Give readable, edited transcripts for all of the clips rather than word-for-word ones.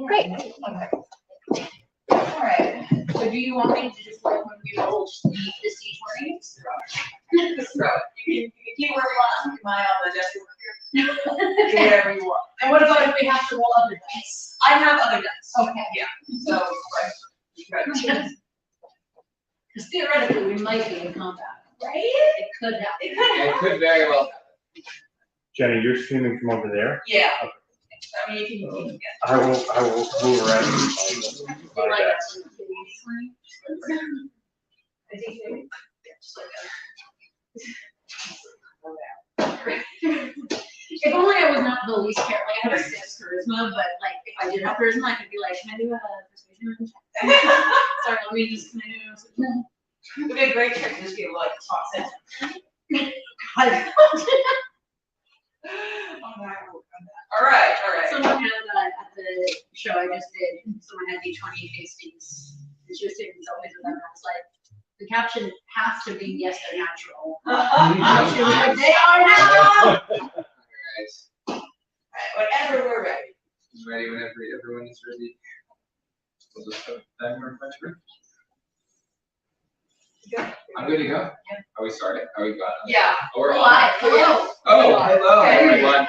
Great. Okay. All right. So do you want me to just like when we roll the C20? Just throw it. You can keep where we want. Keep my on the desk over here. Do whatever you want. And what about if we have to roll other dice? I have other dice. Okay. Yeah. So right. Because theoretically, we might be in combat. Right? It could happen. It could very well happen. Jenny, you're streaming from over there? Yeah. I mean, you can get. I will move around. They like us in the I think they- If only I was not the least careful. Like I have a 6 charisma, but like if I did have charisma, I could be like, can I do a persuasion check? Sorry, let me just. It would be a great trick to just be able to like toss it. All right. Someone had at the show I just did. Someone had D20 tastings, and she was taking selfies with them. And I was like, the caption has to be yes, they're natural. And she was like, they are now. Alright. Whenever we're ready. Ready whenever everyone is ready. We'll just put that more pressure. I'm good to go. Yeah. Are we starting? Are we going? Yeah. Oh, we're on. Live. Hello. Oh, hello Okay. everyone.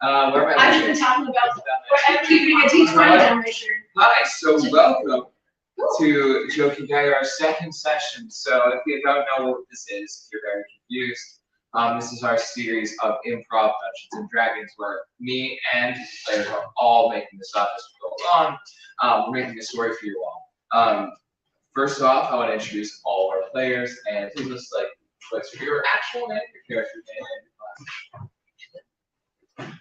Where am I? I've been talking about keeping a D20 down my shirt. Hi, so welcome to Joking Dagger, our second session. So if you don't know what this is, if you're very confused, this is our series of improv Dungeons and Dragons where me and players are all making this up as we go along. We're making a story for you all. First off, I want to introduce all of our players and please just like what's your actual name, your character name, and your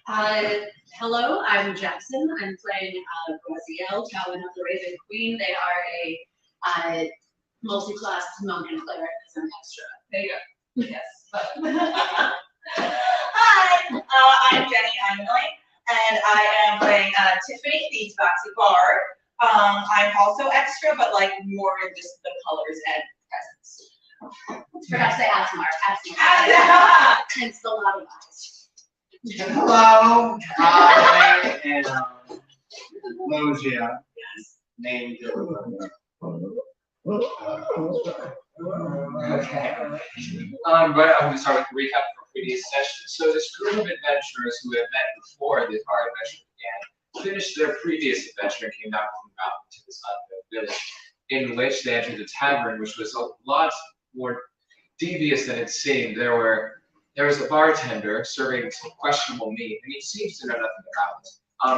class. Hello, I'm Jackson. I'm playing Raziel, Talon of the Raven Queen. They are a multi-class monk and cleric as an extra. There you go. Yes. Hi, I'm Jenny. I'm Millie, and I am playing Tiffany, the Tabaxi Bard. I'm also extra, but like more in just the colors and presence. Forgot to say Asmar. Hence the loud eyes. Hello, I am Logia, named Okay. But I'm going to start with a recap from previous sessions. So this group of adventurers who have met before this our adventure began finished their previous adventure and came down from the mountain to this unknown village, in which they entered the tavern, which was a lot more devious than it seemed. There was a bartender serving some questionable meat, and he seems to know nothing about it.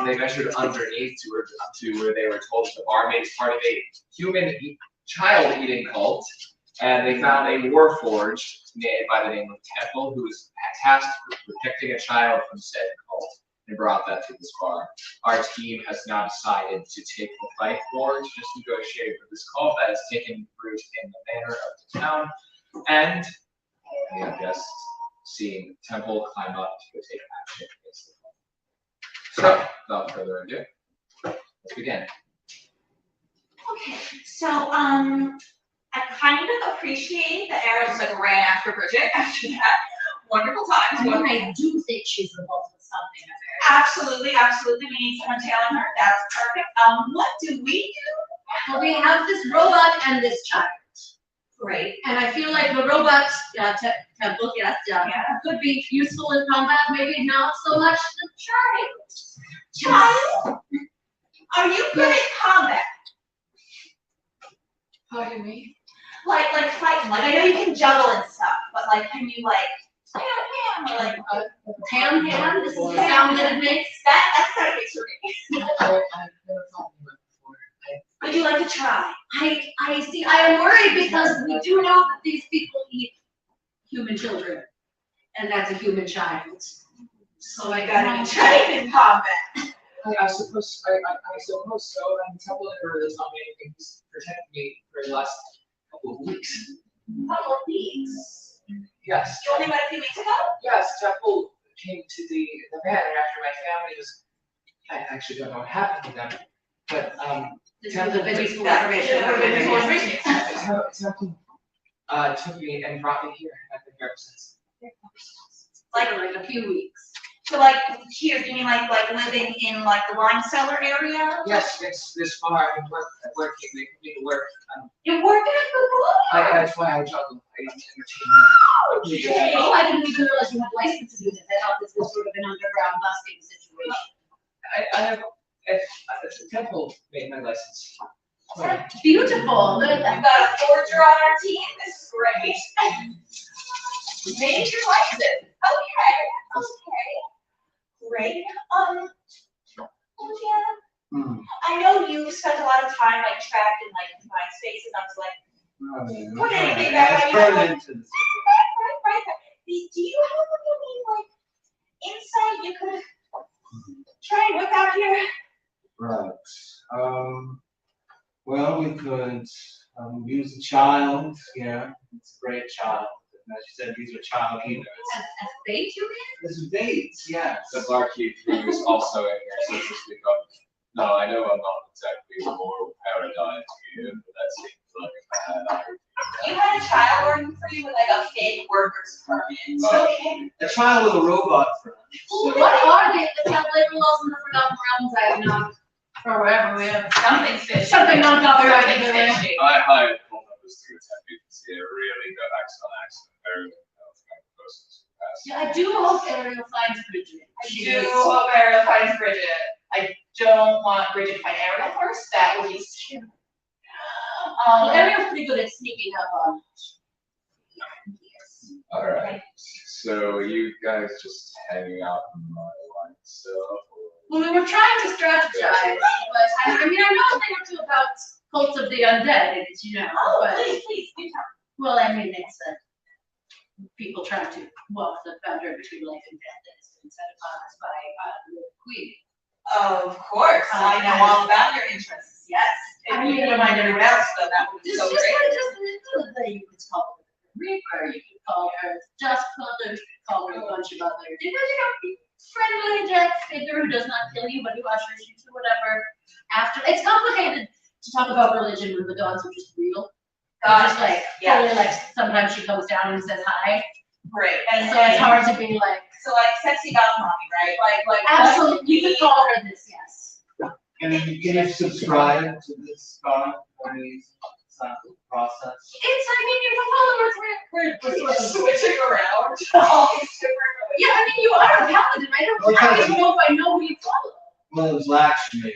They ventured underneath to where they were told that the barmaid is part of a human child-eating cult, and they found a warforged by the name of Temple, who was tasked with protecting a child from said cult, and brought that to this bar. Our team has now decided to take the fight forward to just negotiate with this cult that has taken root in the manor of the town, and we have just seen Temple climb up to take action against the cult. So, without further ado, let's begin. Okay, so I kind of appreciate that Aaron like ran after Bridget after that. Wonderful times. I mean, I do think she's involved with something. Absolutely. We need someone tailing her. That's perfect. What do we do? Well, we have this robot and this child. Great. And I feel like the robot, Temple, yes, could be useful in combat, maybe not so much the child. Child, are you good at combat? Pardon me? Like fighting. Like I know you can juggle and stuff, but like can you like bam, or like Ham, this is the sound that it makes. that's kind of makes for me. I've never thought of it before. Would you like to try? I see, I am worried because we do know that these people eat human children. And that's a human child. So I gotta be trained in combat. I suppose so. And Temple never has not made anything to protect me for the last couple of weeks. Couple of weeks. Yes. You only met a few weeks ago? Yes, Temple came to the manor after my family was. I actually don't know what happened to them, but This is a very useful information. Temple took me and brought me here. I've been here ever since. Like a few weeks. So like here, you mean like living in like the wine cellar area? Yes, it's this far. I've been working. They put me to work. You're working at the bar? That's why I juggle. I entertain. Okay. Oh, I didn't even realize you had license to do this. I thought this was sort of an underground busking situation. I have. The temple made my license. Beautiful. Look at We've that. got a forger on our team. This is great. Made your license. Okay. Great. Olivia, I know you spent a lot of time like trapped in like confined spaces. I was like, put anything back on you. Right. Do you have any insight you could try and whip out here? Right. Well, we could use a child. Yeah, it's a great child. As you said, these are child healers. As bait, you mean? This is baits, yes. The barkeep who is also in here, so to speak up. No, I know I'm not exactly a moral paradigm to you, but that seems like You had a child working for you with like a fake worker's permit. Okay. A child with a robot friend. So What are the child labor laws in the Forgotten Realms? I have not, or wherever we have. Something's fishy. Something non-copyrighted. Something's fishy. I hired full numbers to attend agency. I really got accident. Yeah, I do hope Ariel finds Bridget. I do hope Ariel finds Bridget. I don't want Bridget to find Ariel first. That would be stupid. Well, Ariel's pretty good at sneaking up on. Yes. All right. So you guys just hanging out in my line, so. Well, we were trying to strategize, but I mean, I know a thing or two about cults of the undead, as you know. Oh, but, please, do tell well, I mean, it's people trying to walk the boundary between life and death that has been set upon us by the Queen. Of course, I know all about your interests, yes. If I you mean, could remind everyone else, though, that would be Just so great. you could call her the Reaper, you could call her Just Mother, you could call her a bunch of other, friendly death figure who does not kill you, but who ushers you to whatever after. It's complicated to talk about religion when the gods are just real. Just like, totally like, sometimes she comes down and says hi. Great, and So it's hard to be like, so like sexy god mommy, right? Like absolutely, you could call her this, yes. can you subscribe to this card for the sample process? It's, I mean, you can follow her through. We're sort of switching around. Yeah, I mean, you are a paladin. I don't even know if I know who you follow. Well, it was Lakshmi.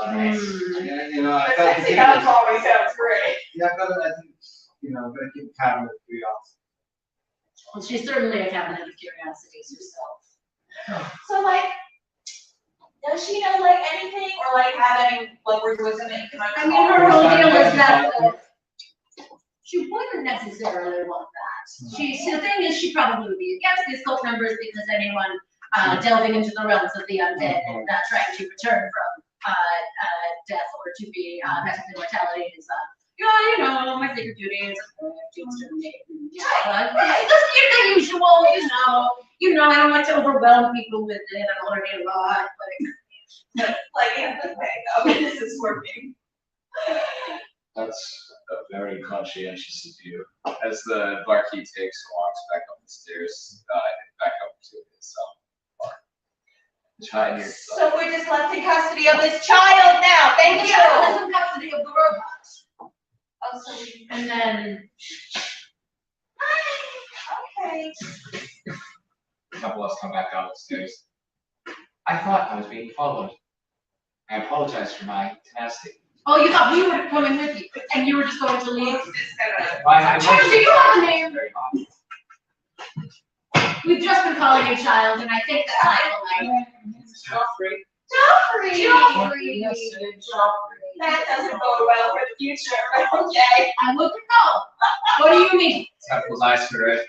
Mm. Yeah, you know, I But felt sexy god always sounds great. Yeah, but I think, I'm gonna keep a cabinet of curiosity. Well, she's certainly a cabinet of curiosities herself. So like, does she know like anything or like have any like words of wisdom that you can like? I mean, her whole deal is that she wouldn't necessarily want that. The thing is, she probably would be against these cult members because anyone delving into the realms of the undead and not trying to return from death or to be back to immortality is my sacred duty is to exterminate. The usual, I don't like to overwhelm people with it. I'm already a lot, Like, you have to say, okay, this is working. That's a very conscientious of you. As the barkeep takes and walks back up the stairs, back up to his bar. Child here. So we're just left in custody of this child now. Thank the you. child is in custody of the robot. Oh, so we, And then okay. A couple of us come back down the stairs. I thought I was being followed. I apologize for my tenacity. oh, you thought we were coming with you, and you were just going to leave. I Child, do you have a name? Very obvious. We've just been calling you child, and I think that I will like. Joffrey. Joffrey. That doesn't bode well for the future, but okay. I wouldn't know. What do you mean? Temple's eyes for it.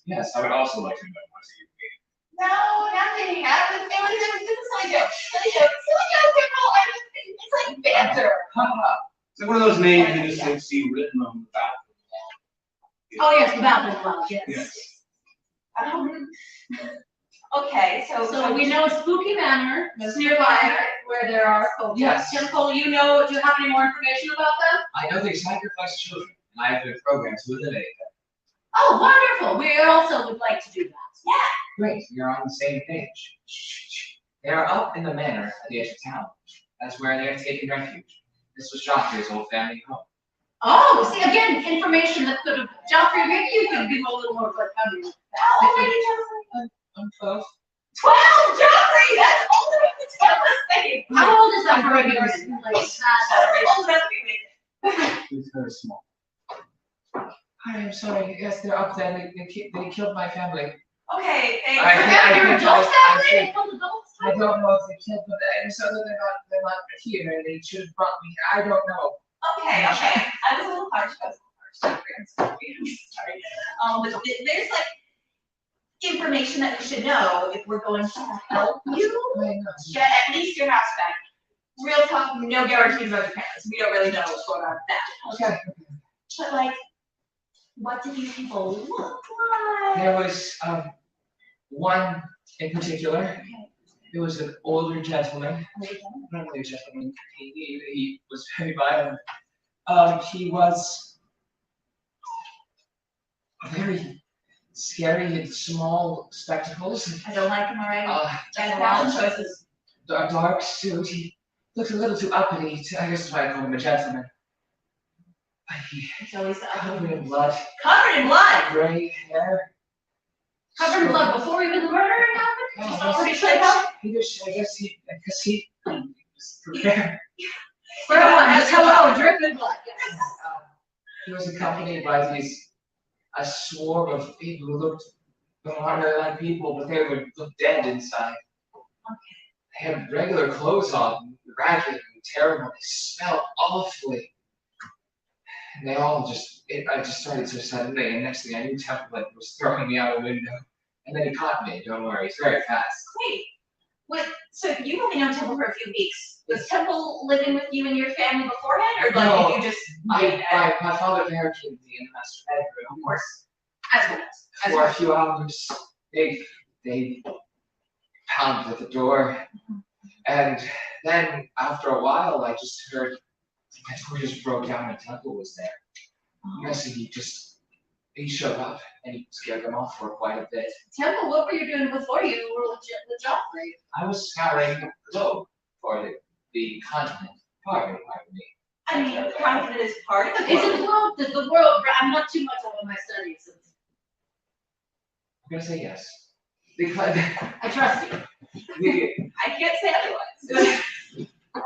Yes, I would also like to know what you mean. No, nothing. It was silly joke. Silly joke. It's like banter. It's like one of those names you just like see written on the back. Oh yes, the bathroom club. Yes. Yes. Okay, So we know Spooky Manor is nearby, where there are cultists. Yes. Temple, do you have any more information about them? I know they sacrifice children, and I have been programmed to eliminate them. Oh, wonderful. We also would like to do that. Great, you're on the same page. They are up in the manor at the edge of town. That's where they have taken refuge. This was Joffrey's old family home. Oh, see, again, information that could have, Joffrey, maybe you could be a little more forthcoming. How old are you, Joffrey? I'm 12. 12, Joffrey! That's older than the tell us thing. How old is that for you? Old enough to be He's very small. Hi, I'm sorry. Yes, they're up there. They killed my family. Okay, thanks. I think- Your think adult I- family? They killed adults? I don't know if they killed them, and so they're not here, and they should have brought me here. I don't know. Okay. I was a little harsh. I'm sorry. But there's like information that we should know if we're going to help you I know. get at least your house back. Real talk, no guarantees about your parents. We don't really know what's going on with that. Okay. But like, what do these people look like? There was one in particular. It was an older gentleman. Not really a gentleman. He was very violent. He was very scary. He had small spectacles. I don't like him already. And Bad choices. a dark suit. He looked a little too uppity. I guess that's why I call him a gentleman. But he It's always the covered ugly. in blood, Covered in blood. gray hair. Covered in blood before even the murder happened? Yeah, It's already played out? I guess he was prepared. Everyone, just hello, dripping blood. Yes. He was accompanied by a swarm of people who looked hardly like people, but they would look dead inside. They had regular clothes on, ragged and terrible. They smelled awfully. And they all I just started so suddenly, and next thing I knew, Temple was throwing me out a window. And then he caught me, don't worry, he's very fast. Wait, so you've only known Temple for a few weeks. Was Temple living with you and your family beforehand, or like No, did you just meet My father barricaded me in the master bedroom. Of course. As well as. For a few hours, they pounded at the door, and then after a while, I just heard my door just broke down and Temple was there. I'm guessing he showed up and he scared them off for quite a bit. Temple, what were you doing before you were legit with Joffrey? I was scouring the globe for the continent. Pardon me. I mean, the continent is part of the Is it world. the world, the world, I'm not too much on my studies. I'm gonna say yes. Because I trust you. I can't say otherwise.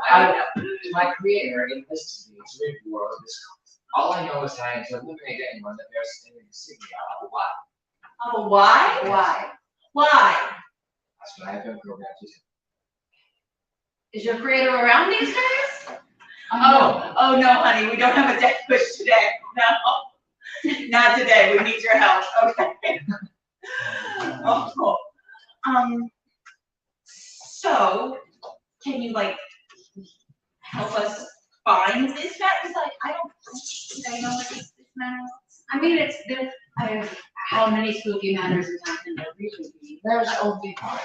I don't know. my creator enlisted me to rid the world of this conflict. All I know is that I am to eliminate anyone that bears the insignia of a why. Oh, why? Why? Why? That's what I have been programmed to do. Is your creator around these days? Oh no, honey, we don't have a death wish today. No, not today. We need your help. Okay. Oh, so can you like help us find this man? Because like I know what this man is. I mean, it's there. How many spooky matters in town can there really be? There's only one.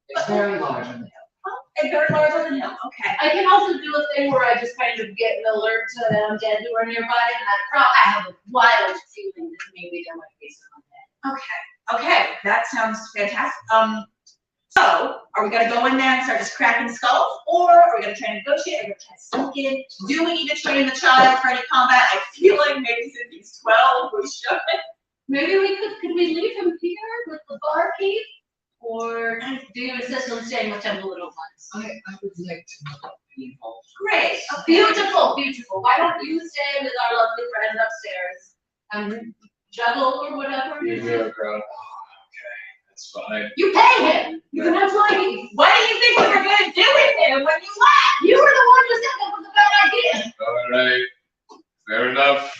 It's very large on the hill. And very large on the hill. Okay. I can also do a thing where I just kind of get an alert to them dead who are nearby, and I have a wild feeling that maybe there might be someone dead. Okay, that sounds fantastic. So are we gonna go in there and start just cracking skulls, or are we gonna try and negotiate? Are we gonna try to sneak in? Do we need to train the child for any combat? I feel like maybe since he's 12, we should. Maybe could we leave him here with the barkeep? Or do you insist on staying with Temple at all times? I would like to be involved. Great. Beautiful, beautiful. Why don't you stay with our lovely friend upstairs and juggle or whatever? You go, girl. Okay, that's fine. You pay him. You can have money. What do you think we were gonna do with him when you left? You were the one who said that was a bad idea. Alright, fair enough.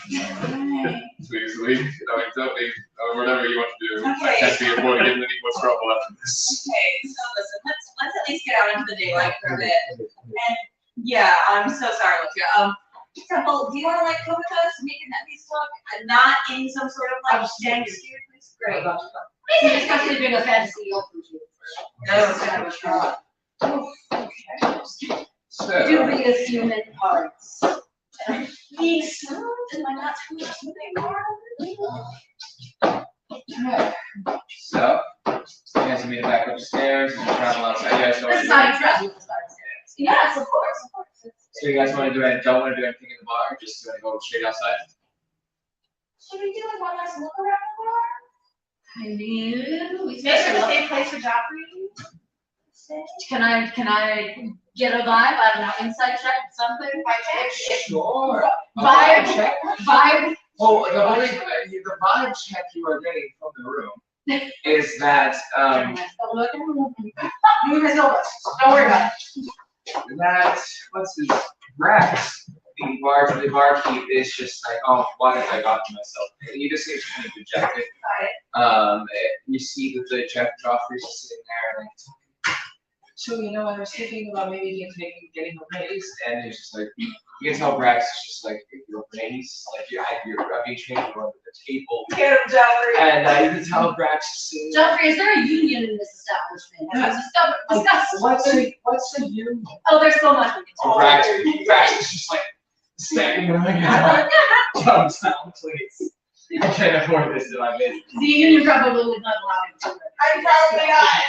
Please leave, tell me, whatever you want to do. I Okay. can't be avoiding any more trouble after this. Okay, so listen, let's at least get out into the daylight for a bit. And yeah, I'm so sorry, Lucia. Temple, do you wanna like come with us? We can at least talk, not in some sort of like dank scary place. Great. We can discuss leaving a fantasy you'll appreciate first. Okay. So, Dubious human parts. Being smooth, am I not too smooth anymore? Okay. So, you guys meet back upstairs and travel outside. You guys don't This want is to how you travel the stars. Yes, of course. So you guys want to don't want to do anything in the bar, or just want to go straight outside? Should we do like one last look around the bar? I mean, we Make sure still the have- same place for Joffrey. Can I get a vibe? I don't know, insight check, something? Sure. Vibe. Okay, check. Vibe? Oh, the vibe check you are getting from the room is that Don't worry about it. that what's his Rex, the barkeep is just like, oh, why have I gotten myself? He just seems kind of dejected. You see that the Jeff Joffrey's just sitting there like, so I was thinking about maybe getting a raise, and it's just like you can tell Rex is just like your raise, like you're being changed around at the table, Get him, Joffrey. and you can tell Rex is sitting. Jeffrey, is there a union in this establishment? Discuss. What's the union? Oh, there's so much we can talk Rex is just like staring at me. Downtown, please. I can't afford this in my business. The union probably would not allow him to. I'm probably not.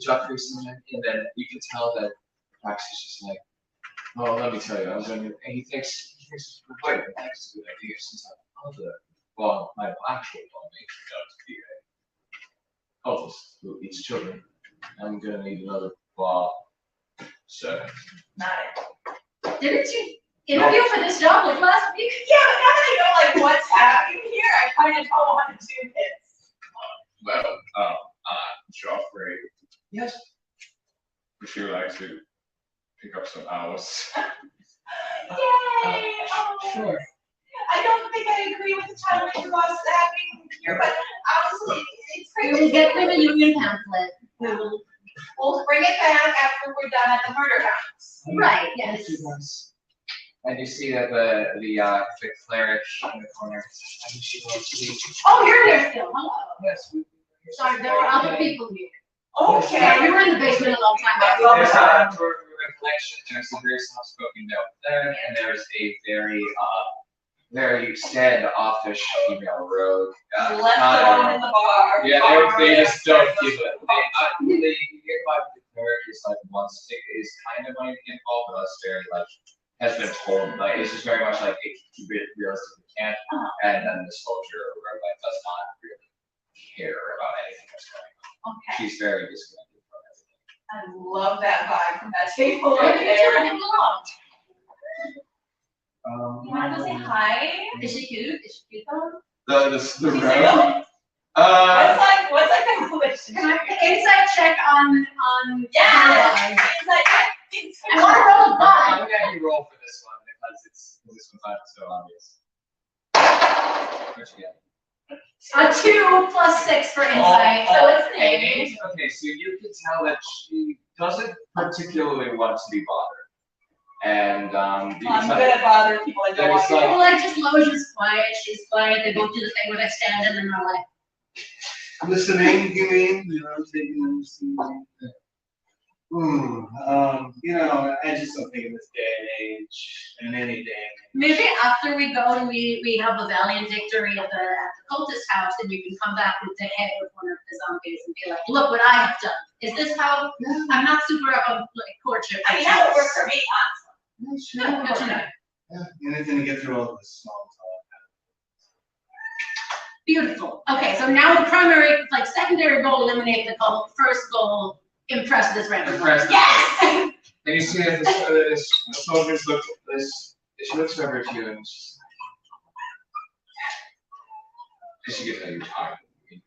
Joffrey's in, and then you can tell that Rex is just like, oh, let me tell you, and he thinks, wait, that's a good idea since I'm my actual mom makes me out to be a eldest who eats children. I'm gonna need another bar. So. Not it. Didn't you interview for this job like last week? Yeah, but now that I know like what's happening here, I kind of don't want to do this. Well, Joffrey, Yes. would you like to pick up some hours? Yay! Sure. I don't think I agree with the title of the boss happening here, but honestly, it's We great will to get see. them a union pamphlet. We'll bring it back after we're done at the murder house. Right, yes. And you see that the cleric in the corner. Oh, you're here still, hello. Yes. Sorry, there were other people here. Okay. Yeah, we were in the basement a long time There's ago. for recollection, there's a very soft-spoken note there, and there's a very standoffish female rogue. Left alone in the bar. Yeah, they just don't give it. They get by the cleric is like wants to is kind of wanting to get involved, but us very like has been told like it's just very much like it keep it realistic we can't, and then the soldier like does not really care about anything that's going on. Okay. She's very disconnected from everything. I love that vibe from that table Where right did you there. turn him along? You wanna go say hi? Is she cute? Is she cute though? The She's rogue? single? What's like the relation? Can I insight check on? Yeah. It's like, I want to roll a I'm 5. gonna have you roll for this one because this one's not so obvious. What you get? A 2 plus 6 for insight, so it's an 8. Okay, so you can tell that she doesn't particularly want to be bothered. And you I'm can tell. good at bothering people I don't want to. Well, like just Loja's quiet, she's quiet, they both do the thing where they stand and then they're like, Listening, you mean? Taking I just don't think in this day and age, in any day. maybe after we go and we have a valiant victory at the cultist house, and you can come back with the head of one of the zombies and be like, look what I have done. Is this how? I'm not super up on like courtship. I mean, that would work for me, honestly. No, good to know. Anything to get through all this small talk. Beautiful. Okay, so now the primary, like secondary goal, eliminate the cult. First goal, impress this random. Impress this Yes! And you see that the soldiers look this. She looks over to you and she gets like you're tired.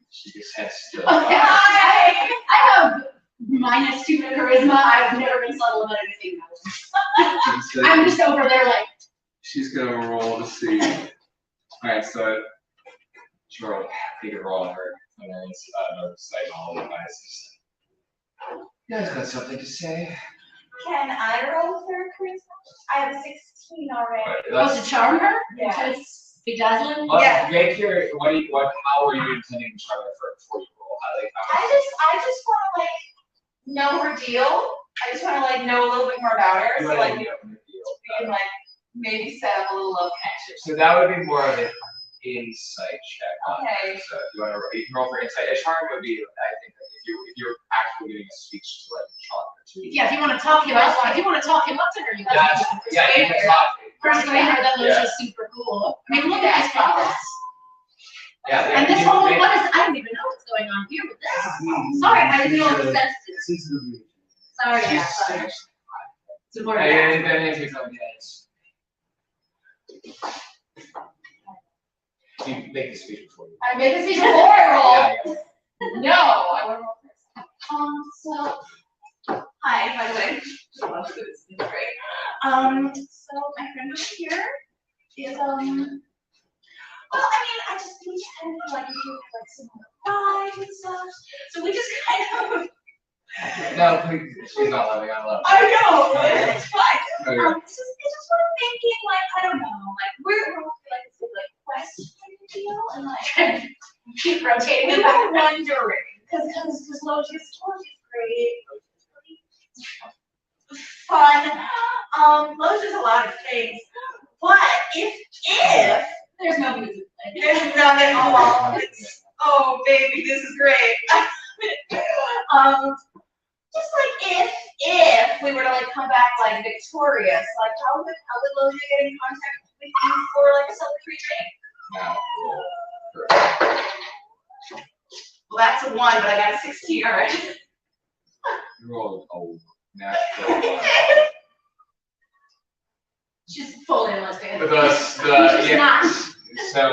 She just heads still. Okay. I have -2 in charisma. I've never been subtle about anything else. I'm just over there like. She's gonna roll to see. Alright, so sure, take a roll on her. And then it's sight all the guys. You guys got something to say? Can I roll for charisma? I have a 16 already. Supposed to charm her? Yeah. Just bedazzling? Yeah. Make your how are you intending to charm her before you roll? I just want to like know her deal. I just want to like know a little bit more about her. So like we can like maybe set up a little love connection. So that would be more of a insight check on Okay. it. So if you can roll for insight. A charm would be, I think, if you're actually giving a speech to like a child or two. Yeah, if you wanna talk him up, if you wanna talk him up to her, you Yeah, gotta yeah, you persuade can her. talk. Persuade her that Lucia's super cool. I mean, look at his progress. Yeah. And this you- whole, you- what is, I don't even know what's going on here with this. Sorry, I didn't know what the sense is. Sorry, yeah, sorry. It's important. And then if you come, yes. You make the speech before you. I made this even horrible. Yeah. No, I want to roll first. So, hi, by the way. This is great. So my friend over here is, well, I mean, I just think we kind of feel like we do have like similar vibes and stuff. So we just kind of, No, please, she's not loving, I love. I know, it's fine. Okay. It's just what I'm thinking, like, I don't know, like, we're all like, this like, quest kind of deal, and like, Keep rotating we it were back. wondering, because Logi's great, fun, Logi's a lot of things, but if There's no music. there's nothing, oh baby, this is great. Just like if we were to like come back like victorious, like how would Logia get in contact with you for like a celebratory drink? No. Well, that's a 1, but I got a 16 already. You rolled a natural. She's fully enlisted. She's She's not. So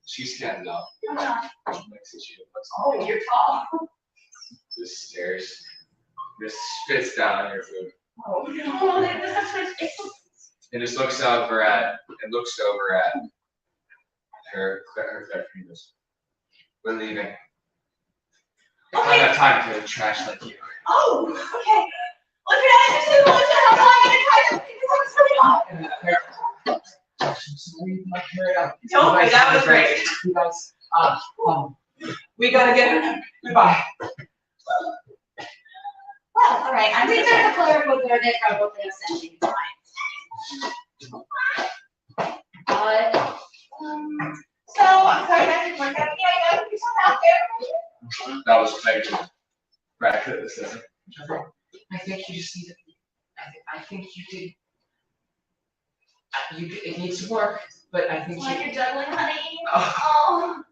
she stands up. Next to you. Oh, you're tall. Just stares. Just spits down on your food. Oh no, that's such And just looks over at her fingers. We're leaving. I don't have time for trash like you. Oh, okay. Look at it, Logia, how long are you trying to figure what's going on? Don't be, that was great. We gotta get her. Goodbye. Well, all right, I think that the cleric would go there probably sending time. So, I'm sorry that didn't work out. Yeah, I gotta do something out there. That was effective. Practice, isn't it? I think you just need to. I think you did. It needs to work, but I think Like you. you're juggling, honey. Oh.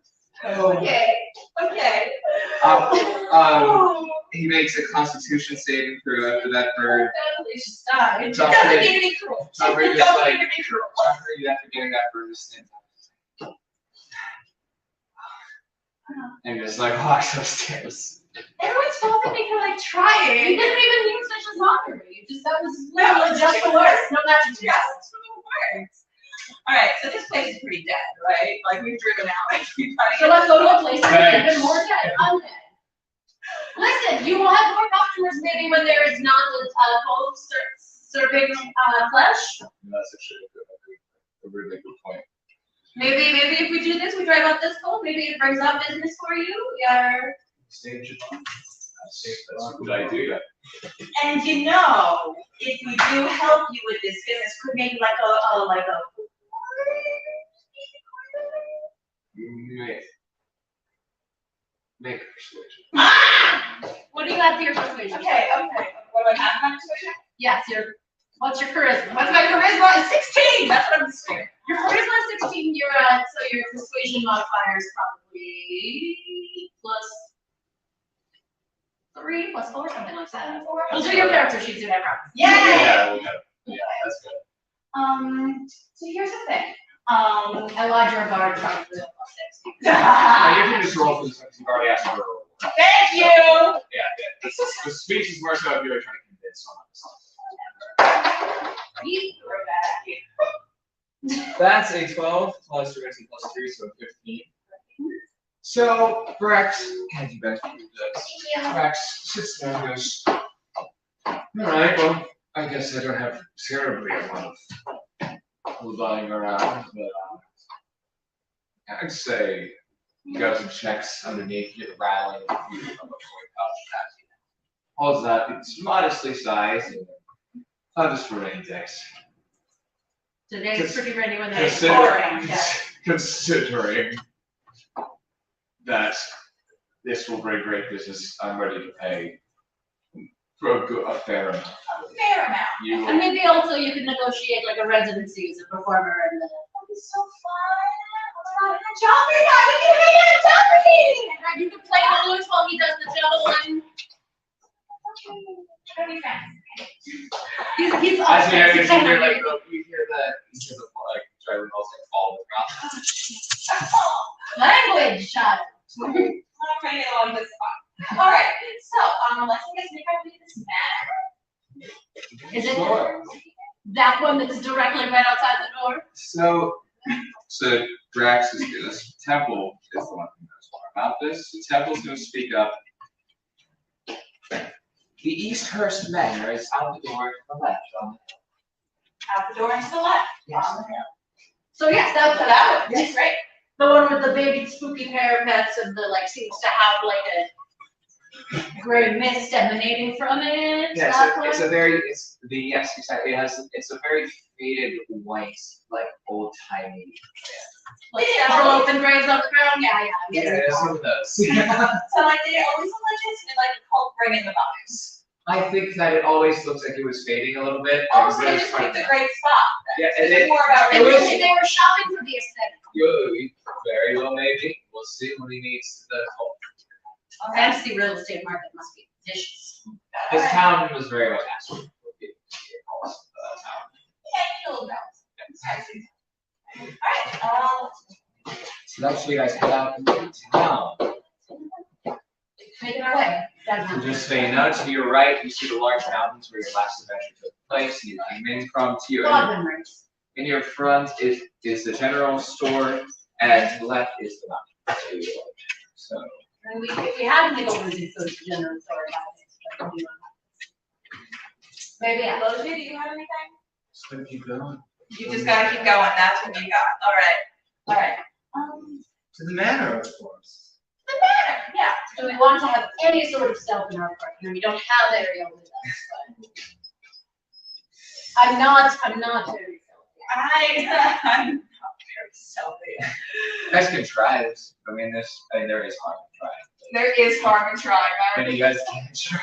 Oh, okay, okay. He makes a Constitution saving throw after that for. Just die. It's Doesn't already- need to be cruel. it's already Doesn't like- need to be cruel. After getting that bird just stands up. And just like walks upstairs. Everyone's faulting me for like trying. You didn't even use such a mockery. That was literally just the words. No magic. Just the words. All right, so this place is pretty dead, right? Like we've driven out everybody. So let's go to a place that's Thanks. even more dead, undead. Listen, you will have more customers maybe when there is not cold serving flesh. That's actually a really good point. Maybe if we do this, we drive out this cold, maybe it brings up business for you. Yeah. That's a good idea. And you know, if we do help you with this business, could maybe like a Make a persuasion. What do you got for your persuasion? okay. What do I have my persuasion? Yes, what's your charisma? What's my charisma? Is 16. That's what I'm saying. Your charisma is 16, so your persuasion modifier is probably +3, +4, something like that. We'll do your character sheet soon, I promise. Yay! Yeah, that's good. So here's the thing. Elijah or Bard probably +6. You can just roll for this one because you've already asked for a roll. Thank you. Yeah. The speech is more so if you're trying to convince someone. You threw that at you. That's a 12 plus your AC plus 3, so 15. So Rex, hand you back to you. Rex sits there and goes, alright, well, I guess I don't have terribly a lot of lying around, but I'd say you got some checks underneath, you're rattling a few of the toy pouch. All that, it's modestly sized and not just for rain decks. Today's pretty ready when they Considering, yeah. considering that this will bring great business, I'm ready to pay for a fair amount. A fair amount. You And maybe also you can negotiate like a residency as a performer and then. That'd be so fun. Let's go to the jockey now. We can hang out at jockey. And you can play the lute while he does the juggling. That'd be fun. He's As you know, upstairs, you he's kind hear of like you hear the like driving bells like fall with ground. language, child. I'm ready along this spot. All right. So, let's guys make our way to this matter. Is it Sure. that one that's directly right outside the door? So Drax is this temple is the one who knows more about this. The temple's gonna speak up. The Easthurst Manor is out the door to the left on Out the door and to the left. Yes. On the hill. So yes, that's So what that one. Yes, right. the one with the big spooky parapets and the like seems to have like a gray mist emanating from it. Yes, that it's one? a very, it's the, yes, exactly, it's a very faded white, like old timey. Like Yeah. several open graves on the ground. Yeah, yeah. Yeah, it's some of those. So like they always look like this and like cult bring in the vibes. I think that it always looks like it was fading a little bit. Oh, so It they was just part of picked a that. great spot. Yeah, This and is it, more about They It were, was- they were shopping for the aesthetic. very well maybe, we'll see when he meets the cult. Fancy real estate market must be vicious. His town was very much asked for people to be a town. Yeah, you know that. All right. So that's where you guys head out into town. Take it away. So just so you know, to your right, you see the large mountains where your last adventure took place. You came in from. To your God memories. in your front is the general store, and to the left is the mountain. So And we had to go visit those general store about it. Maybe Both of you, do you have anything? just gonna keep going. You just gotta keep going. That's what you got. All right. All right. To the manor, of course. The matter. Yeah. Do we want to have any sort of stealth in our park? I mean, we don't have Ariel with us, but. I'm not very stealthy. I'm not very selfish. You guys can try this. I mean, there is harm in trying. There is harm in trying. And you guys can try.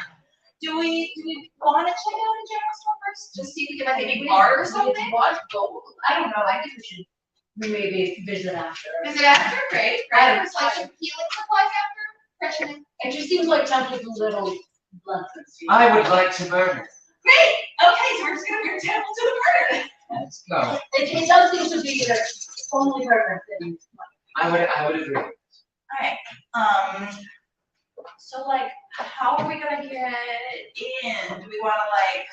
Do we want to check out a general store first? Just see if we can like any bar or something? What gold? I don't know. I think we should maybe visit after. Is it after? Great. I Right. don't It's like some healing supplies after. Freshening. It just seems like Temple's a little bloodthirsty. I would like to murder. Great. Okay, so we're just gonna bring Temple to the murder. Let's go. It does seem to be their only purpose in life. I would agree. Alright, so like, how are we gonna get in? Do we wanna like,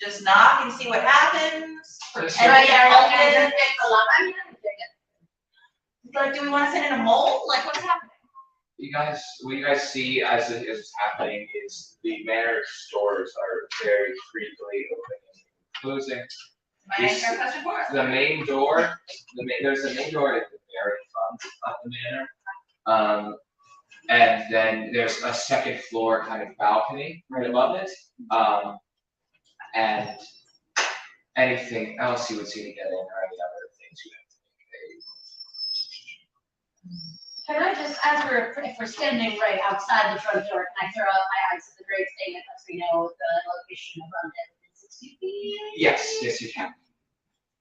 just knock and see what happens? Just- Pretend Right, to yeah, help okay, it? just take a lot. I mean, I can take it. Like, do we wanna sit in a mold? Like, what's happening? What you guys see as it is happening is the manor stores are very frequently opening and closing. My answer question for us. The main door, there's a main door at the very front of the manor. And then there's a second floor kind of balcony right above it. And anything else you would see to get in or any other things you have to make Can I just, if we're standing right outside the front door, can I throw out my eyes to the great thing that lets me know the location of undead within 60 feet? Yes, you can.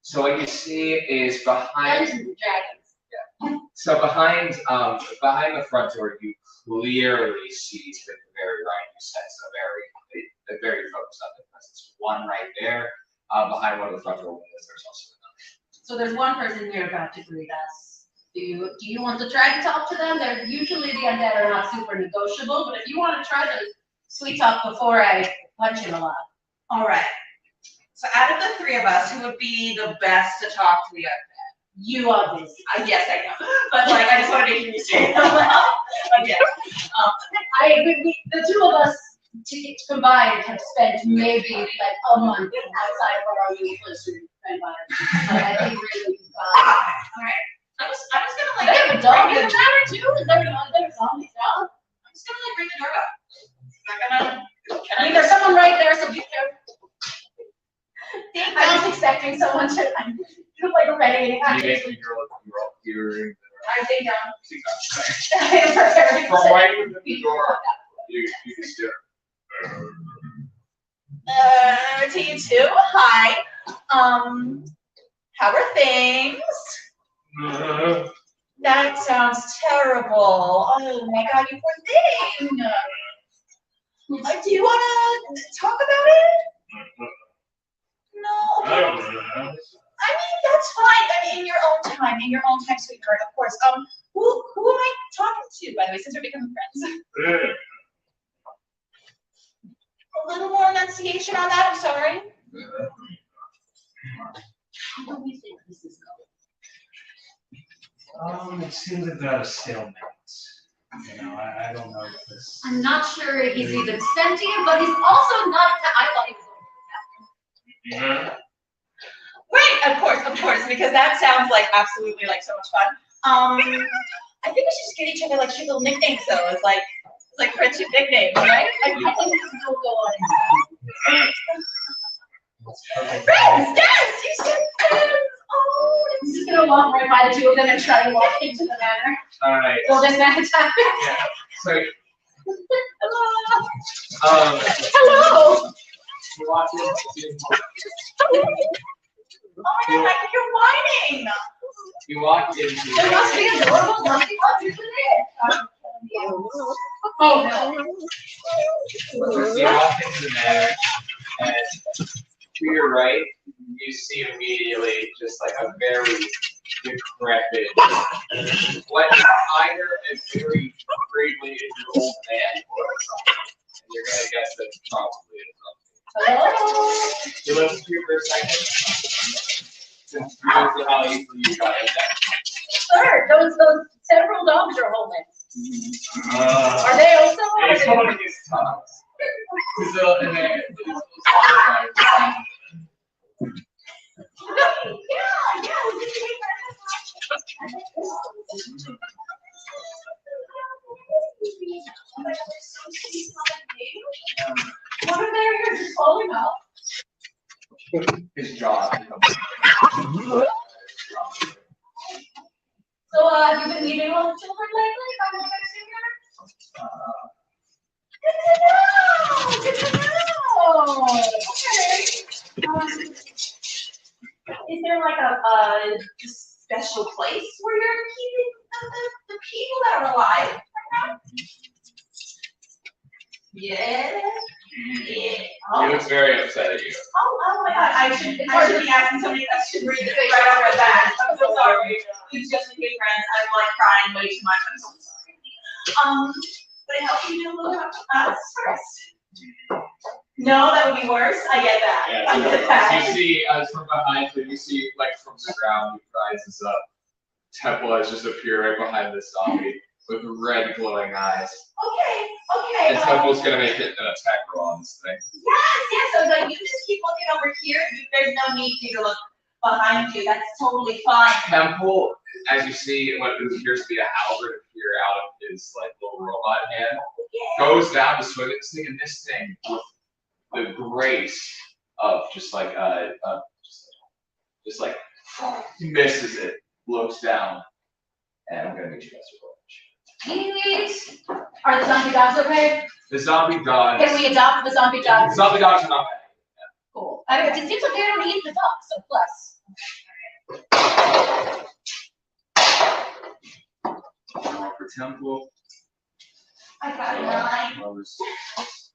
So what you see is behind, Dungeons and Dragons. so behind the front door, you clearly see to the very right, you sense a very focused on the presence. One right there, behind one of the front door windows, there's also another. So there's one person here about to greet us. Do you want to try to talk to them? They're usually the undead are not super negotiable, but if you want to try to sweet talk before I punch him a lot. Alright, so out of the three of us, who would be the best to talk to the undead? You obviously. Yes, I know, but like, I just wanted to hear you say it out loud. But yeah, The two of us combined have spent maybe like a month outside of our usual environment. I think really. alright. I'm just gonna like. They have a dog in ring the the- tower too? Is there another zombie dog? I'm just gonna like ring the doorbell. Not gonna. I mean, there's someone right there, so be careful. I was expecting imagining someone to, I'm like ready. You make the girl here. I think From right within the door, you can steer. To you too. Hi. How are things? That sounds terrible. Oh my god, you poor thing. Do you want to talk about it? No. I mean, that's fine. I mean, in your own time, sweetheart, of course. Who am I talking to, by the way, since we're becoming friends? A little more enunciation on that, I'm sorry. How do we think this is going? It seems like they're at a stalemate. You know, I don't know if this. I'm not sure he's even sentient, but he's also not. I thought he was going to Right, of course, because that sounds like absolutely like so much fun. I think we should just get each other like cute little nicknames though. It's like friendship nicknames, right? I think this is will go on. Friends, yes, you said friends. Oh, I'm just gonna walk right by the two of them and try to walk into the manor. Alright. Well, then that time. Yeah. So, Hello. Hello. you watch it. oh my god, like you're whining. You walk into. There must be adorable nothing usually there. Oh no. You walk into the manor, and to your right, you see immediately just like a very decrepit, what is either a very greatly old man or something. And you're gonna guess that probably is something. Hello. You listen to you for a second. Since you know how easily you got it Sir, those several dogs you're holding. Are they also? It's holding his tongues. And then Yeah. What are they here just holding up? his jaw. So, have you been meeting all the children lately? Have you guys seen her? Good to know. Okay. Is there like a Special place where you're keeping the people that are alive right now? Yeah. He looks very upset at you. Oh my god, I should be asking so many questions right off the bat. I'm so sorry. Please just became friends. I'm like crying way too much. I'm so sorry. Would it help you do a little us first? No, that would be worse. I get that. Yeah, I get that. you see, from behind him, you see, like, from the ground, he rises up. Temple has just appeared right behind this zombie with red glowing eyes. Okay. And Temple's gonna make it an attack roll on this thing. Yes. So like, you just keep looking over here. There's no need for you to look behind you. That's totally fine. Temple, as you see what appears to be a halberd appear out of his like little robot hand, goes down to swing at this thing, and this thing with the grace of just like misses it, looks down, and I'm gonna make you guys roll. Are the zombie dogs okay? The zombie dogs. Can we adopt the zombie dogs? The zombie dogs are not bad. Cool. I mean, it seems like they don't eat the dogs, so plus. For Temple, I got a 9.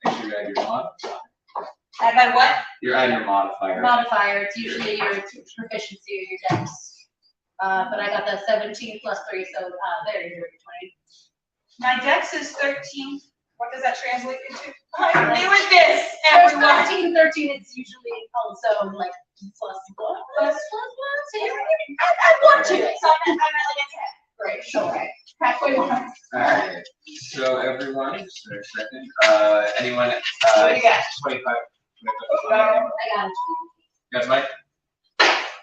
make sure you add your mod. I got what? You're adding your modifier. Modifier, it's usually your proficiency or your dex. But I got the 17 plus 3, so there you're 20. My dex is 13. What does that translate into? I'm new at this, everyone. 13, it's usually also like plus. So you're I want to. So I'm at like a 10. Great, so right. Halfway mark. Alright, so everyone, just for a second, anyone, What do you got? 25. I got it. You guys, Mike?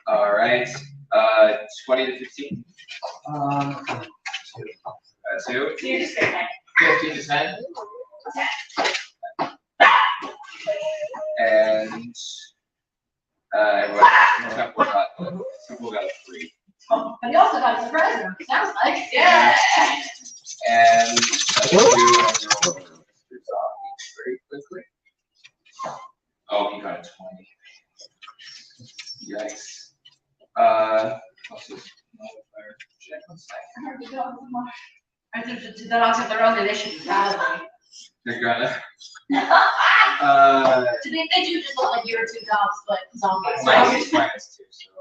Alright, 20 to 15? 2. So you're just saying 15 to 10? And Temple got a 3. But you also got a surprise round, it sounds like. Yeah. And that's 2, and roll very quickly. Oh, he got a 20. Yikes. What's his modifier? Check 1 second. I think the dogs have their own initiative, probably. They're gonna. They do just look like you're 2 dogs, but zombies. -2, so.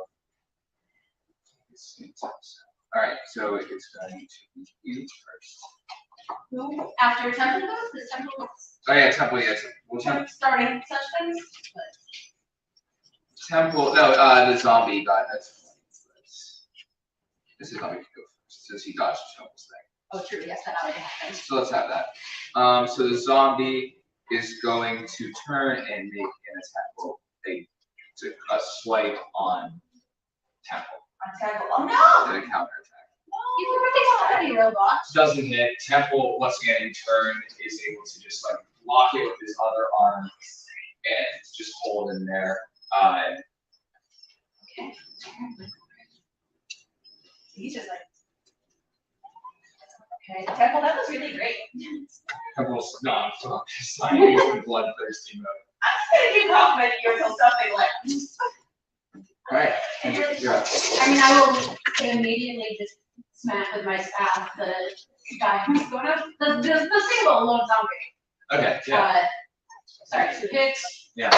Alright, so it's going to be you first. After Temple goes, the Temple Oh yeah, Temple, yeah. Well, starting such things, but. Temple, no, the zombie got, that's. This is zombie can go first, since he dodged Temple's thing. Oh, true, yes, that already happened. So let's have that. So the zombie is going to turn and make an attack roll, a swipe on Temple. Oh no! And a counterattack. He's already already robot. Doesn't hit. Temple, once again, in turn, is able to just like lock it with his other arm and just hold in there. Okay. He's just like. Okay, Temple, that was really great. Temple's not signing with bloodthirsty mode. I'm just gonna keep complimenting you until something like. Alright, you're up. I mean, I will immediately just smack with my staff the guy who's going up, the single lone zombie. Okay, yeah. Sorry, 2 hits. Yeah.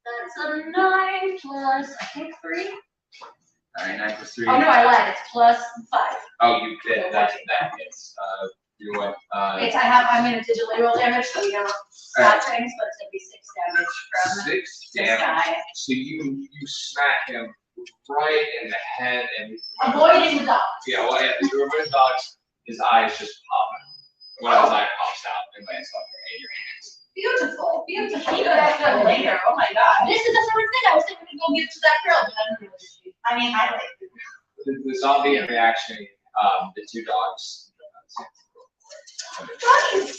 That's a 9 plus, I think 3. Alright, 9 plus 3. Oh no, I lied, it's plus 5. Oh, you did, that hits. You what, I'm gonna digitally roll damage, so we don't stop things, but it's gonna be 6 damage from 6 this damage. guy. So you smack him right in the head and Avoiding the dogs. yeah, well yeah, you avoid the dogs, his eyes just pop out. One of his eye pops out and lands on your hands. Beautiful, beautiful. You guys got later. Oh my god. This is the sort of thing I was thinking to go give to that girl, but I don't know what she. I mean, I like it. The zombie in reaction, the 2 dogs. Nice.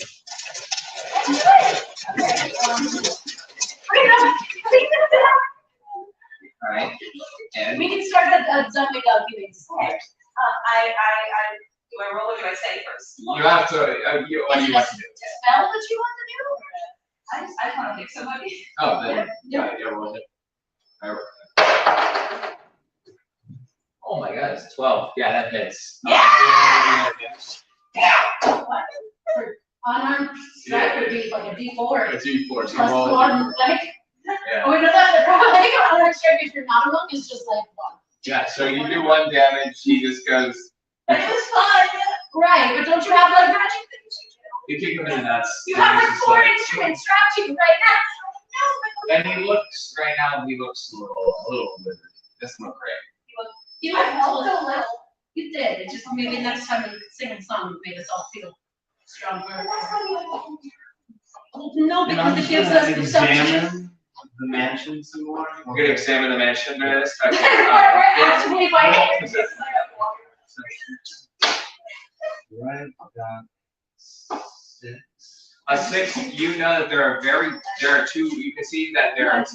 Alright, and We can start a zombie dog giving. Do I roll or do I say first? you have to, what do you want to do? Spell that you want to do? I want to pick somebody. Oh, then, yeah, roll it. Oh my god, it's 12. Yeah, that hits. Unarmed strike would be like a D4. A D4, so Plus roll it. 1, like. Yeah. Oh, we know that the problem, I think unarmed strike if you're not a monk is just like 1. Yeah, so you do 1 damage, he just goes. But it was fun. Right, but don't you have like magic things you do? You kick him in the nuts. You and have he's like just 4 instruments strapped to you right now. No, And he looks, right now, he looks a little withered. Doesn't look great. you have helped a little. You did. It just maybe next time you sing a song would make us all feel stronger. No, because it gives us the subject. Examine the mansion some more. We're gonna examine the mansion first. Okay. We're actively fighting. Right, got 6. A 6, you know that there are 2, you can see that there are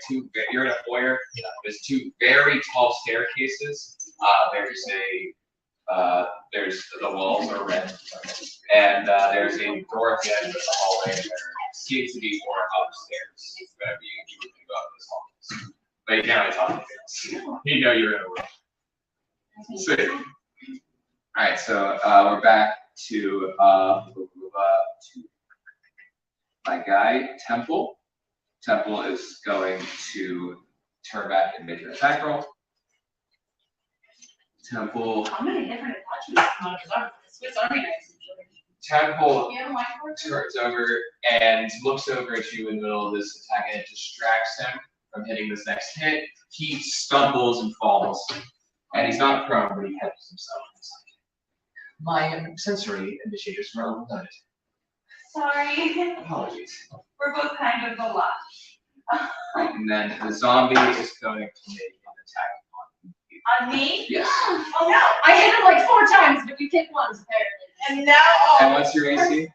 2, you're in a foyer, there's 2 very tall staircases. There's the walls are red, and there's a door at the end of the hallway, and there seems to be more upstairs. Whenever you can go up this hall. But you can't really talk to things. You know you're in a room. Sweet. Alright, so we're back to my guy, Temple. Temple is going to turn back and make an attack roll. Temple. How many different attachments? Swiss Army knives. Temple Yeah, my turns over and looks over at you in the middle of this attack, and it distracts him from hitting this next hit. He stumbles and falls, and he's not prone, but he catches himself. My sensory initiators were overloaded. Sorry. Apologies. We're both kind of a lot. And then the zombie is going to make an attack On me? Yes. Oh no. I hit him like 4 times, but you hit once apparently. And now. And what's your AC?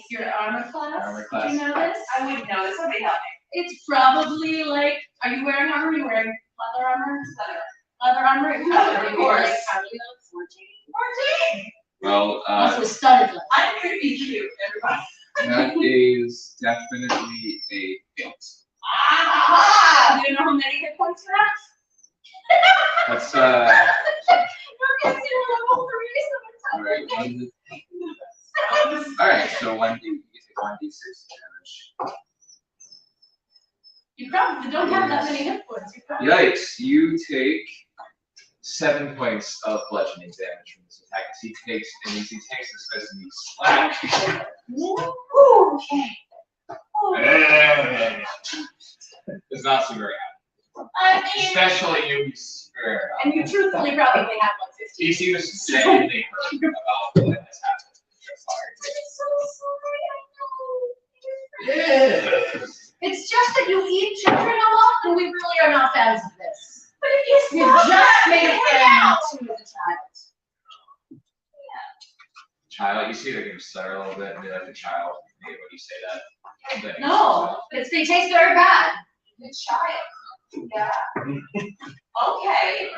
Your armor class. Armor class. Did you know this? I wouldn't know this. Somebody help me. It's probably like, are you wearing armor? Are you wearing leather armor? Leather armor? It's probably Of course. like probably 14. Well, Also studded leather. I'm here to be cute, everybody. that is definitely a hit. Ah! Do you know how many hit points you have? That's Okay, so level 3, so it's alright, so 1d, you take 1d6 damage. You probably don't have that many hit points. You probably. Yikes, you take 7 points of bludgeoning damage from this attack. He takes this as he slack. Ooh, okay. It's not super happy. I mean, Especially you, Spirit. and you truthfully probably have like 15. He seems insanely hurt about what has happened. It's just that you eat children a lot, and we really are not fans of this. But if you You just made it to the child. Child, you see they're gonna stutter a little bit and be like the child. Maybe when you say that. Then No, they taste very bad. The child. Yeah. Okay.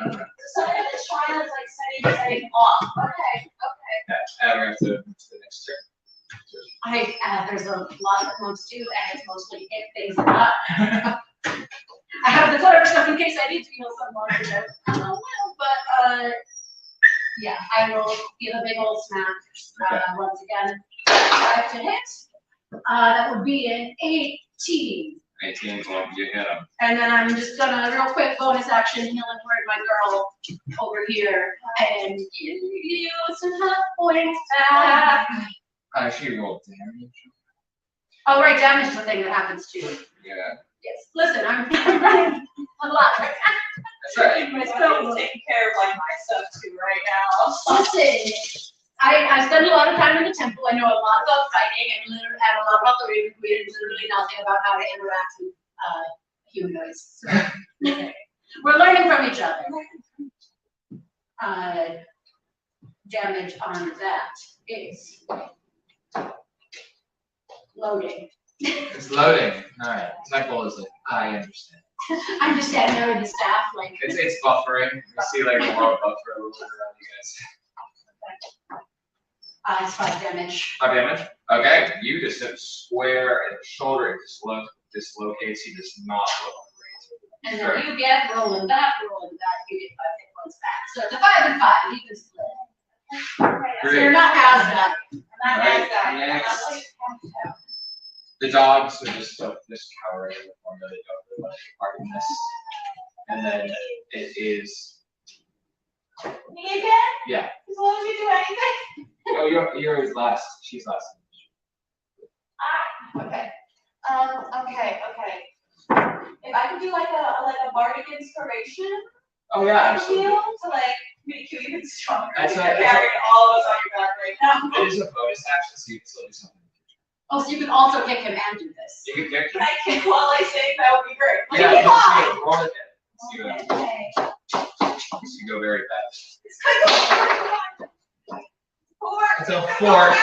So then the child is like setting off. Okay. yeah, we're gonna have to move to the next turn. There's a lot that moves too, and it's mostly hit things that are I have the cleric stuff in case I need to heal someone. But yeah, I will give a big old smack once again. 5 to hit. That would be an 18. 18, well, you hit him. And then I'm just gonna real quick bonus action healing word my girl over here and give you some hot points back. She rolled damage. Oh right, damage is the thing that happens too. Yeah. Yes. Listen, I'm running a lot right now. That's right. My spell's taking care of like my stuff too right now. Listen, I spend a lot of time in the temple. I know a lot about fighting and a lot about the Raven Queen and literally nothing about how to interact with humanoids. So, we're learning from each other. Damage on that is loading. It's loading. Alright. Temple is like, I understand. I'm just standing there with the staff, like. It's buffering. You see like a more buffer a little bit around you guys. It's 5 damage. 5 damage. Okay. You just hit square in the shoulder. It dislocates. He does not look great. And then you get rolling back, you get 5 hit points back. So it's a 5 and 5, you can split. So Great. you're not as bad. Next. The dogs are just cowering in the form that they don't really want to take part in this. And then it is. Me again? Yeah. As long as you do anything. Oh, you're last. She's last. Okay. Okay. If I could do like a bardic inspiration. Oh yeah, absolutely. Heal to like make you even stronger. That's You're right. carrying all of us on your back right now. It is a bonus action, so you can still do something. Oh, so you can also kick him and do this. You can kick. Can I kick while I sing? That would be great. Yeah, Like, let's see it. Roll it. Let's see Okay. what you go very fast. It's kind of 4. It's a 4.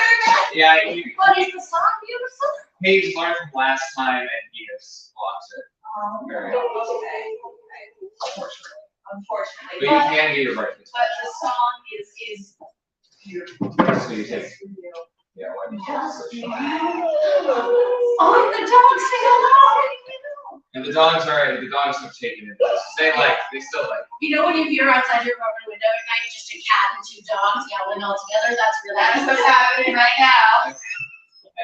Yeah, What is the song beautiful? he's learned from last time and he just blocks it. Very well. Okay. Unfortunately. But you can get your right. But the song is beautiful. So you take. Yeah, what? Oh, the dogs say hello. And the dogs have taken it. They still like. You know when you hear outside your apartment window at night, just a cat and 2 dogs yelling all together? That's what's happening right now.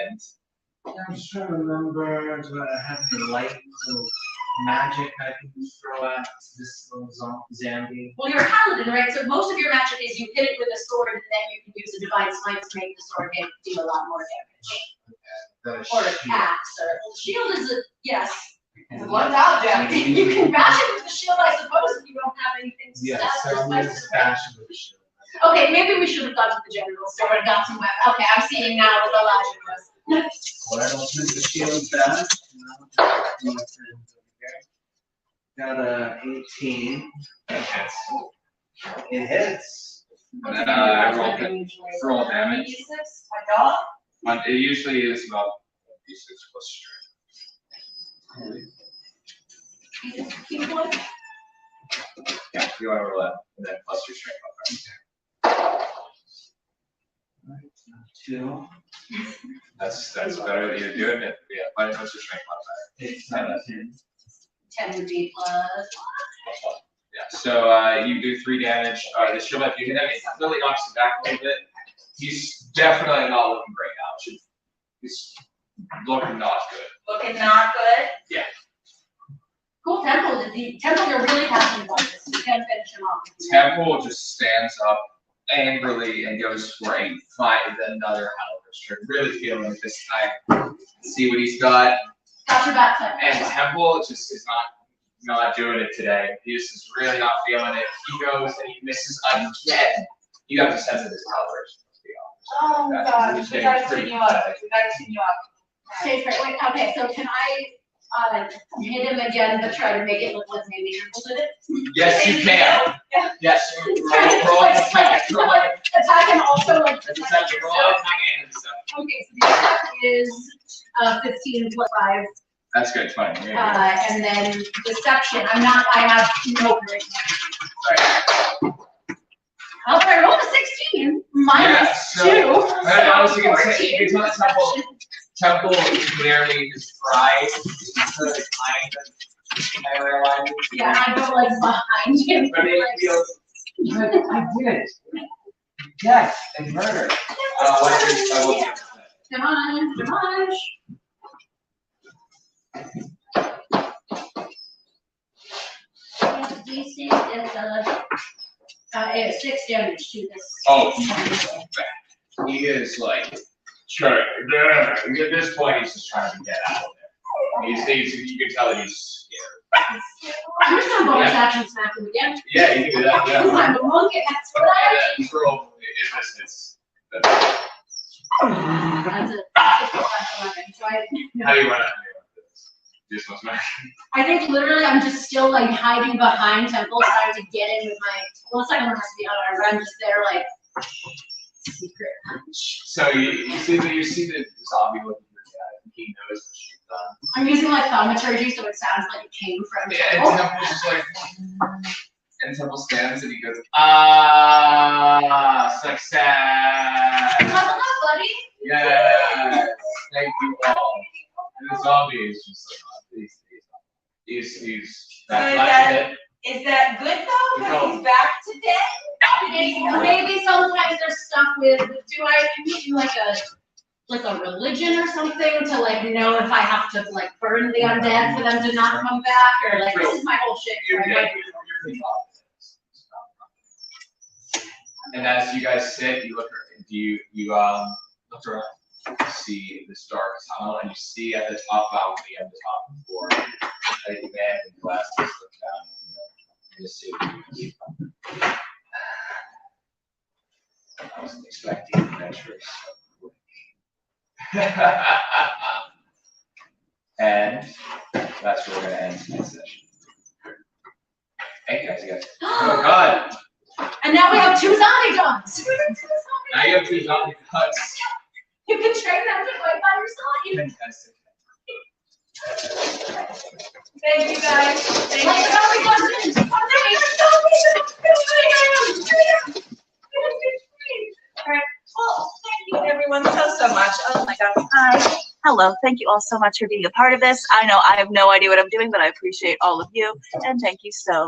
And I'm just trying to remember, do I have the light little magic I can throw at this little zombie? Well, you're a paladin, right? So most of your magic is you hit it with a sword and then you can use a divine smite to make the sword deal a lot more damage. Or an axe, or shield is a yes. It's a one object. You can bash it with the shield, I suppose, if you don't have anything to Yeah, stab so it. I'm gonna bash it with the shield. Okay, maybe we should have gone to the general store and got some weapons. Okay, I'm seeing now what the logic was. Well, I don't put the shield back. Do my friends over here. Got a 18. that hits. It hits. And then I roll damage. My dog? It usually is about D6 plus strength. Yeah, you want to roll that, and then plus your strength modifier. 2. That's better than you're doing it. Yeah, minus what's your strength modifier? It's 17. 10 would be plus. Plus one. Yeah, so you do 3 damage. The shield might be hit him. It really knocks him back a little bit. He's definitely not looking great now. He's looking not good. Looking not good. Cool, Temple, Temple, you're really passionate about this. You can finish him off. Temple just stands up angrily and goes for a fight with another Halberster. Really feeling it this time. See what he's got. Got your back, Temple. And Temple just is not doing it today. He's just really not feeling it. He goes and he misses again. You have to sense it as Halberster. Oh God, we gotta tune you up. We gotta tune you up. Stage right, wait, okay, so can I hit him again, but try to make it look like maybe Temple did it? Yes, you can. Yeah. Yes, Try to roll like, attack. Roll like, attack and also like. attack. Roll attack and stuff. Okay, so the attack is 15 plus 5, That's good, 20. Yeah. and then deception, I have no charisma. Right. Oh, I rolled a 16, minus Yeah, 2. I was gonna say, you can tell deception. Temple clearly his pride is kind of aligned. Yeah, I go like behind him. But it feels. I did it. Yes, and murder. What's your level? Come on. Yeah, DC is 6 damage to this. Oh, he is like, sure. At this point, he's just trying to get out of there. You can tell that he's scared. I'm just gonna bonus action smack him again. Yeah, you can do that. Yeah. I'm a monk, and that's what I do. And roll if this That's a 11, so How do you run it? Just one smack. I think literally I'm just still like hiding behind Temple, trying to get in with my. Well, it's not gonna be on our run, just there like secret punch. So you see the zombie looking at the guy. He knows what she's done. I'm using like thaumaturgy, so it sounds like it came from Yeah, and Temple. Temple's just like, and Temple stands and he goes, success. Level up, buddy. Yes, thank you all. And the zombie is just like, he's that's it. Is that good though? Because he's back today? Maybe sometimes there's stuff with. Do I need like a religion or something to like know if I have to like burn the undead for them to not come back, or like this is my whole shit. You're Right? pretty confident. And as you guys sit, you look look around, see this dark tunnel, and you see at the top balcony on the top floor, a man in glasses look down and you see. I wasn't expecting adventures so quick. And that's where we're gonna end tonight's session. Thank you guys. Oh God! And now we have 2 zombie dogs. Now you have 2 zombie dogs. You can train them to fight by your side. Fantastic. Thank you guys. Thank Like you. zombie dogs. Alright, well, thank you everyone so much. Oh my God. Hi. Hello, thank you all so much for being a part of this. I know I have no idea what I'm doing, but I appreciate all of you, and thank you so